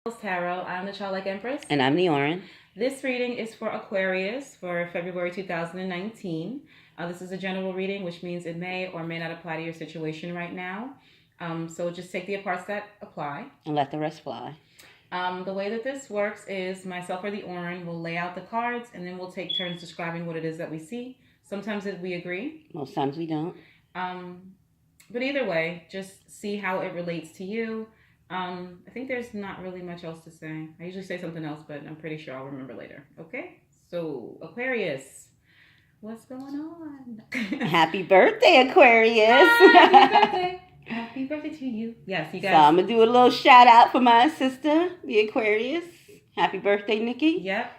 Tarot. I'm the Childlike Empress. And I'm the Orin. This reading is for Aquarius for February 2019. This is a general reading, which means it may or may not apply to your situation right now. So just take the parts that apply. And let the rest fly. The way that this works is myself or the Orin will lay out the cards, and then we'll take turns describing what it is that we see. Sometimes we agree. Most times we don't. But either way, just see how it relates to you. I think there's not really much else to say. I usually say something else, but I'm pretty sure I'll remember later. Okay? So, Aquarius, what's going on? Happy birthday, Aquarius. Happy birthday. Happy birthday to you. Yes, you guys. So I'm going to do a little shout out for my sister, the Aquarius. Happy birthday, Nikki. Yep.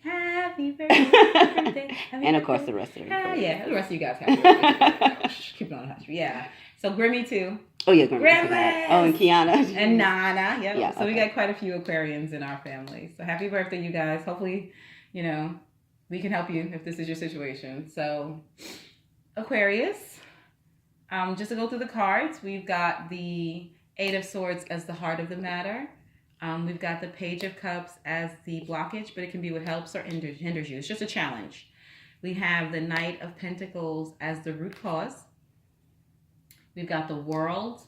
Happy birthday. Happy birthday. And of course the rest of the Aquarius. Yeah, the rest of you guys. Happy birthday. Keep it on hush. Yeah. So Grimmy too. Oh yeah, Grimmy. Oh, and Kiana. And Nana. Yep. Yeah. So we got quite a few Aquarians in our family. So happy birthday, you guys. Hopefully, we can help you if this is your situation. So Aquarius. Just to go through the cards, we've got the Eight of Swords as the heart of the matter. We've got the Page of Cups as the blockage, but it can be what helps or hinders you. It's just a challenge. We have the Knight of Pentacles as the root cause. We've got the World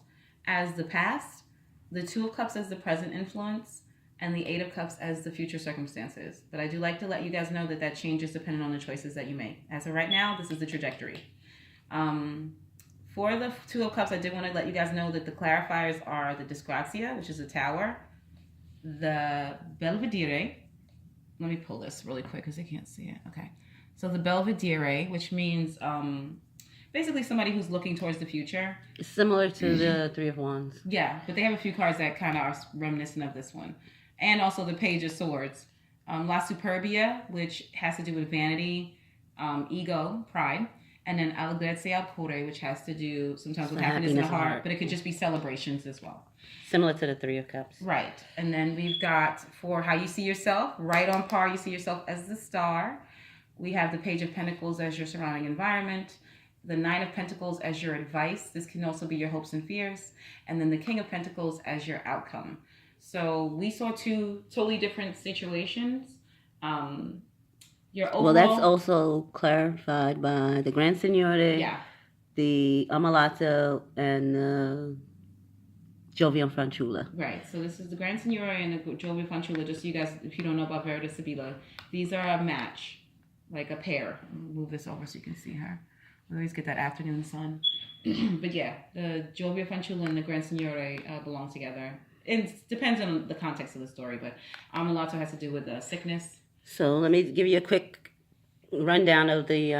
as the past, the Two of Cups as the present influence, and the Eight of Cups as the future circumstances. But I do like to let you guys know that changes depending on the choices that you make. As of right now, this is the trajectory. For the Two of Cups, I did want to let you guys know that the clarifiers are the Disgrazia, which is a tower, the Belvedere. Let me pull this really quick because I can't see it. Okay. So the Belvedere, which means basically somebody who's looking towards the future. Similar to the Three of Wands. Yeah, but they have a few cards that kind of are reminiscent of this one. And also the Page of Swords. La Superbia, which has to do with vanity, ego, pride. And then Alegria Pure, which has to do sometimes with happiness in the heart, but it could just be celebrations as well. Similar to the Three of Cups. Right. And then we've got for how you see yourself, right on par, you see yourself as the star. We have the Page of Pentacles as your surrounding environment. The Nine of Pentacles as your advice. This can also be your hopes and fears. And then the King of Pentacles as your outcome. So we saw two totally different situations. Your overall, well, that's also clarified by the Grand Signore, the Ammalato, and the Jovial Fanciulla. Right. So this is the Grand Signore and the Jovial Fanciulla. Just so you guys, if you don't know about Verita Sibilla, these are a match, like a pair. I'll move this over so you can see her. We always get that afternoon sun. But yeah, the Jovial Fanciulla and the Grand Signore belong together. It depends on the context of the story, but Ammalato has to do with sickness. So let me give you a quick rundown of the, you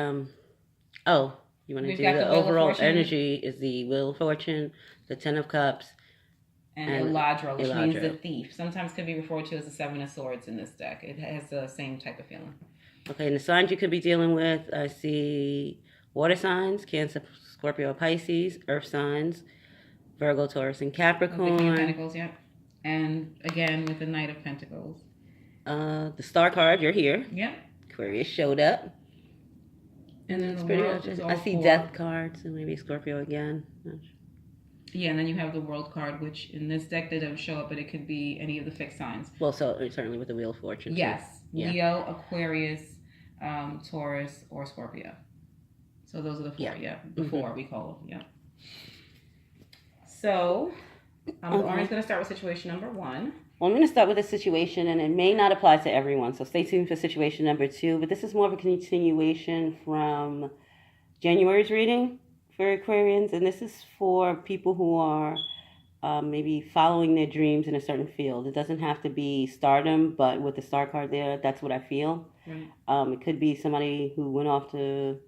want to do the overall energy is the Wheel of Fortune, the Ten of Cups, and Eladra, which means the thief. Sometimes could be referred to as the Seven of Swords in this deck. It has the same type of feeling. Okay, and the signs you could be dealing with, I see water signs, Cancer, Scorpio, Pisces, earth signs, Virgo, Taurus, and Capricorn. The King of Pentacles, yeah. And again with the Knight of Pentacles. The star card, you're here. Yep. Aquarius showed up. And then pretty much I see death cards and maybe Scorpio again. Yeah, and then you have the World card, which in this deck they don't show up, but it could be any of the fixed signs. Well, so certainly with the Wheel of Fortune. Yes. Yeah. Leo, Aquarius, Taurus, or Scorpio. So those are the four, The four we call them, So, Orange's going to start with situation number 1. Well, I'm going to start with a situation, and it may not apply to everyone, so stay tuned for situation number 2. But this is more of a continuation from January's reading for Aquarians, and this is for people who are maybe following their dreams in a certain field. It doesn't have to be stardom, but with the star card there, that's what I feel. Right. It could be somebody who went off to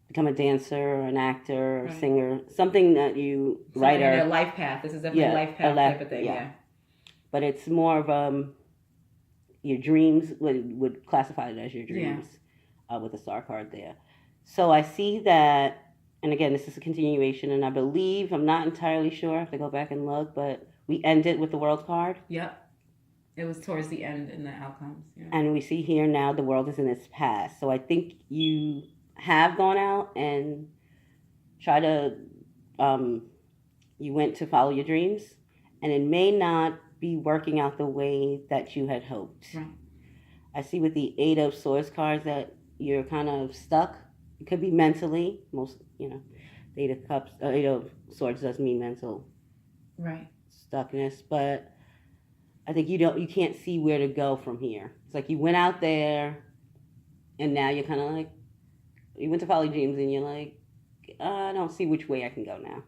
become a dancer or an actor or singer, something that you writer. Their life path. This is definitely a life path type of thing. Yeah. But it's more of your dreams would classify it as your dreams with the star card there. So I see that, and again, this is a continuation, and I believe, I'm not entirely sure, I have to go back and look, but we ended with the World card. Yep. It was towards the end in the outcomes. Yeah. And we see here now the world is in its past. So I think you have gone out and you went to follow your dreams, and it may not be working out the way that you had hoped. Right. I see with the Eight of Swords cards that you're kind of stuck. It could be mentally. Most, the Eight of Cups, Eight of Swords does mean mental Right. stuckness, but I think you can't see where to go from here. It's like you went out there, and now you're kind of like, you went to follow dreams, and you're like, I don't see which way I can go now.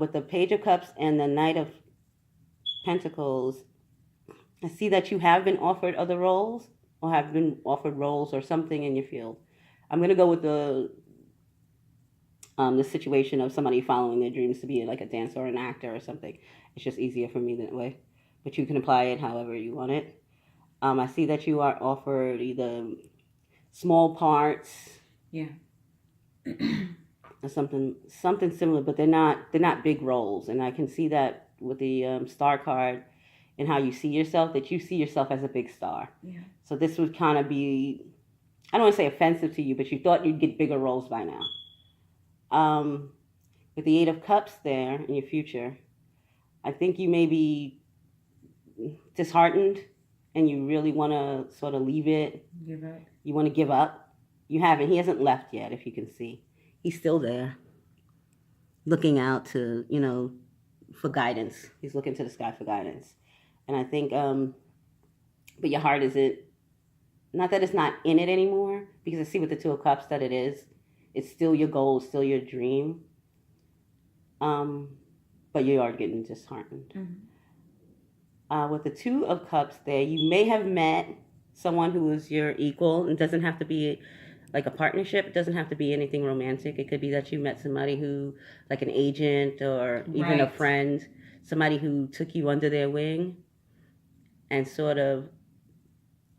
With the Page of Cups and the Knight of Pentacles, I see that you have been offered other roles, or have been offered roles or something in your field. I'm going to go with the situation of somebody following their dreams to be like a dancer or an actor or something. It's just easier for me that way. But you can apply it however you want it. I see that you are offered either small parts. Yeah. Or something similar, but they're not big roles. And I can see that with the star card and how you see yourself, that you see yourself as a big star. Yeah. So this would kind of be, I don't want to say offensive to you, but you thought you'd get bigger roles by now. With the Eight of Cups there in your future, I think you may be disheartened and you really want to sort of leave it. Give up. You want to give up. You haven't. He hasn't left yet, if you can see. He's still there, looking out to, for guidance. He's looking to the sky for guidance. And I think, but your heart isn't, not that it's not in it anymore, because I see with the Two of Cups that it is. It's still your goal, still your dream. But you are getting disheartened. Mm-hmm. With the Two of Cups there, you may have met someone who is your equal. It doesn't have to be like a partnership. It doesn't have to be anything romantic. It could be that you met somebody who, like an agent or even a friend, somebody who took you under their wing and sort of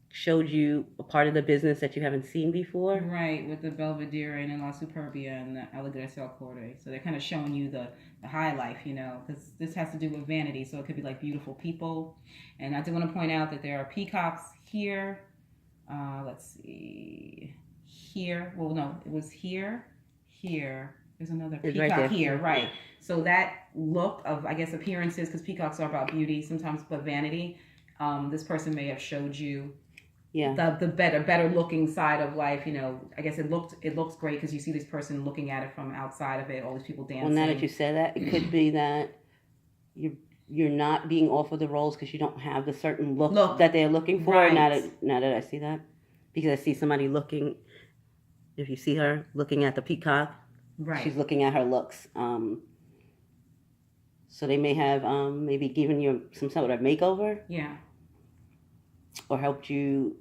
showed you a part of the business that you haven't seen before. Right, with the Belvedere and La Superbia and the Alegría al Corte. So they're kind of showing you the high life, because this has to do with vanity. So it could be like beautiful people. And I do want to point out that there are peacocks here. Let's see. Here. Well, no, it was here. There's another peacock right here. Right. So that look of, I guess, appearances, because peacocks are about beauty sometimes, but vanity. This person may have showed you the better looking side of life. I guess it looks great because you see this person looking at it from outside of it, all these people dancing. Well, now that you said that, it could be that you're not being offered the roles because you don't have the certain look that they're looking for. Right. Now that I see that, because I see somebody looking, if you see her looking at the peacock, right, she's looking at her looks. So they may have maybe given you some sort of makeover. Yeah. Or helped you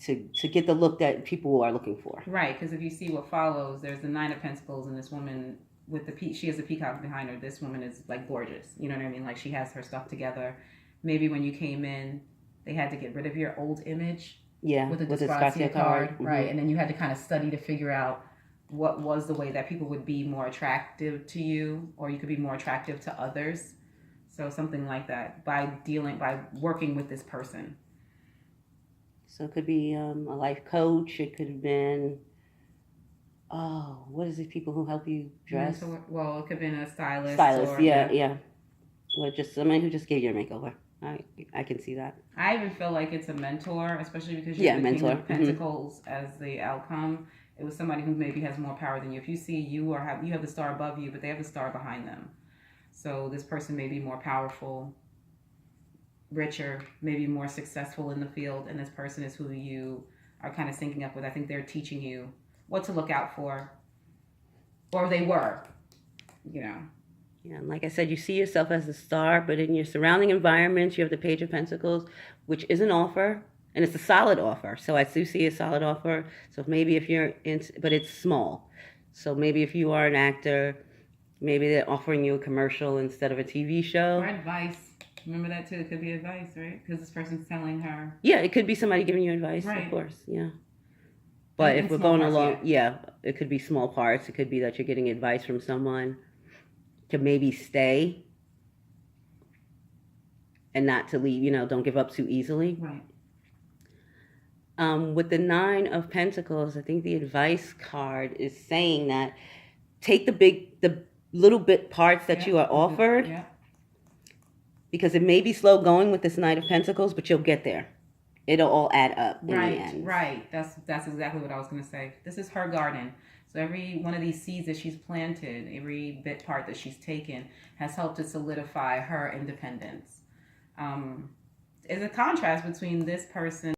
to get the look that people are looking for. Right, because if you see what follows, there's the Nine of Pentacles and this woman with she has a peacock behind her. This woman is like gorgeous. You know what I mean? Like she has her stuff together. Maybe when you came in, they had to get rid of your old image. Yeah, with the Disgracia card. Mm-hmm. Right, and then you had to kind of study to figure out what was the way that people would be more attractive to you, or you could be more attractive to others. So something like that by working with this person. So it could be a life coach. It could have been, what is it? People who help you dress? Well, it could have been a stylist. Yeah. Or just somebody who just gave you a makeover. I can see that. I even feel like it's a mentor, especially because you have the King of Pentacles as the outcome. It was somebody who maybe has more power than you. If you see you have the star above you, but they have the star behind them. So this person may be more powerful, richer, maybe more successful in the field, and this person is who you are kind of syncing up with. I think they're teaching you what to look out for, or they were, Yeah, and like I said, you see yourself as a star, but in your surrounding environments, you have the Page of Pentacles, which is an offer, and it's a solid offer. So I do see a solid offer. So maybe if you're but it's small. So maybe if you are an actor, maybe they're offering you a commercial instead of a TV show. Or advice. Remember that too. It could be advice, right? Because this person's telling her. Yeah, it could be somebody giving you advice, right. Of course. Yeah. But if we're going along, it could be small parts. It could be that you're getting advice from someone to maybe stay and not to leave. Don't give up too easily. Right. With the Nine of Pentacles, I think the advice card is saying that take the little bit parts that you are offered. Yeah. because it may be slow going with this Knight of Pentacles, but you'll get there. It'll all add up in the end. Right. That's exactly what I was going to say. This is her garden. So every one of these seeds that she's planted, every bit part that she's taken has helped to solidify her independence. There's a contrast between this person